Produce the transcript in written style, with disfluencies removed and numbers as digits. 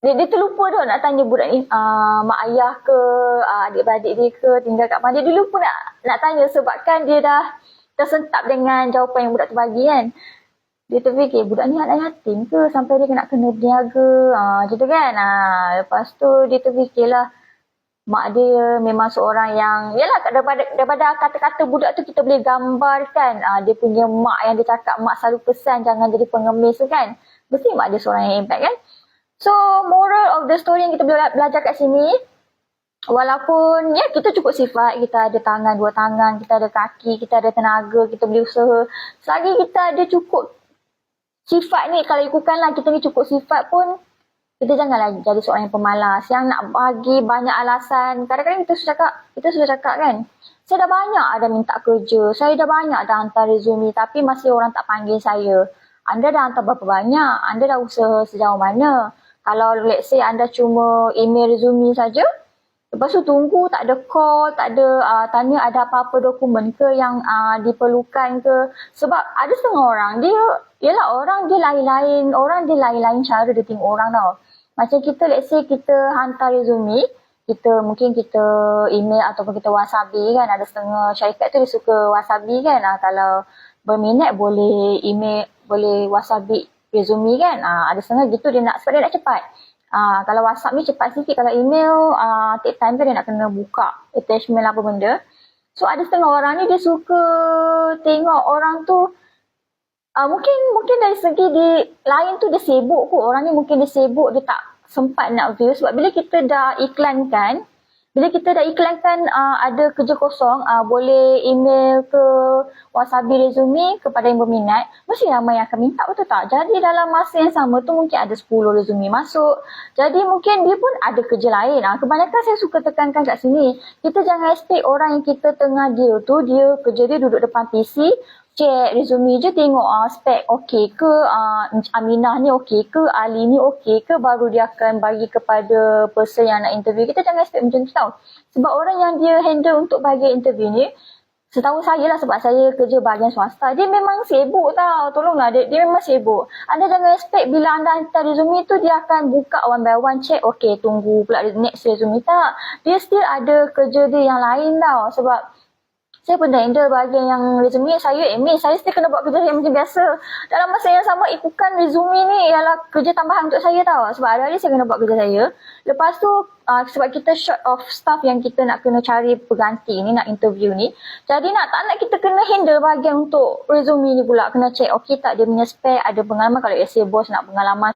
dia terlupa dah nak tanya budak ni, mak ayah ke, adik-beradik dia ke, tinggal kat mana. Dia lupa nak tanya sebabkan dia dah tersentap dengan jawapan yang budak tu bagi kan. Dia terfikir budak ni anak yatim ke sampai dia nak kena berniaga, macam tu kan. Lepas tu dia terfikirlah mak dia memang seorang yang, yalah, daripada kata-kata budak tu kita boleh gambarkan dia punya mak yang dia cakap, mak selalu pesan jangan jadi pengemis tu kan. Mesti mak dia seorang yang impact kan. So, moral of the story yang kita boleh belajar kat sini, walaupun ya kita cukup sifat, kita ada tangan, dua tangan, kita ada kaki, kita ada tenaga, kita boleh usaha. Selagi kita ada cukup sifat ni, kalau ikutkanlah kita ni cukup sifat pun, kita janganlah jadi seorang yang pemalas, yang nak bagi banyak alasan. Kadang-kadang kita sudah cakap kan, saya dah banyak ada minta kerja, saya dah banyak dah hantar resume tapi masih orang tak panggil saya. Anda dah hantar berapa banyak? Anda dah usaha sejauh mana? Kalau let's say anda cuma email resume saja, lepas tu tunggu, tak ada call, tak ada tanya ada apa-apa dokumen ke yang diperlukan ke. Sebab ada setengah orang, orang dia lain-lain cara dia tengok orang tau. Macam kita, let's say kita hantar resume, mungkin kita email ataupun kita wasabi kan. Ada setengah syarikat tu dia suka wasabi kan. Kalau berminat boleh email, boleh wasabi resume kan. Ada setengah gitu dia nak, sebab dia nak cepat. Kalau WhatsApp ni cepat sikit, kalau email take time kan, dia nak kena buka attachment apa benda. So ada setengah orang ni dia suka tengok orang tu mungkin dari segi lain tu dia sibuk kot. Orang ni mungkin dia sibuk, dia tak sempat nak view. Sebab bila kita dah iklankan ada kerja kosong, boleh email ke wasabi resume kepada yang berminat, mesti ramai yang akan minta, betul tak? Jadi dalam masa yang sama tu mungkin ada 10 resume masuk. Jadi mungkin dia pun ada kerja lain. Kebanyakan saya suka tekankan kat sini, kita jangan expect orang yang kita tengah deal tu, dia kerja dia duduk depan PC, check resume je, tengok spek okey ke, Aminah ni okey ke, Ali ni okey ke, baru dia akan bagi kepada person yang nak interview. Kita jangan expect macam tu tau. Sebab orang yang dia handle untuk bagi interview ni, setahu saya lah, sebab saya kerja bahagian swasta, dia memang sibuk tau. Tolonglah, dia memang sibuk. Anda jangan expect bila anda hantar resume tu, dia akan buka one by one, check, okey, tunggu pula next resume. Tak. Dia still ada kerja dia yang lain tau. Sebab saya pun dah handle bahagian yang resume, saya still kena buat kerja yang macam biasa. Dalam masa yang sama, ikutkan resume ni ialah kerja tambahan untuk saya tau. Sebab hari-hari saya kena buat kerja saya. Lepas tu, sebab kita short of staff yang kita nak kena cari pengganti ni, nak interview ni. Jadi tak nak kita kena handle bahagian untuk resume ni pula. Kena check, okey tak dia punya spek, ada pengalaman. Kalau SA bos nak pengalaman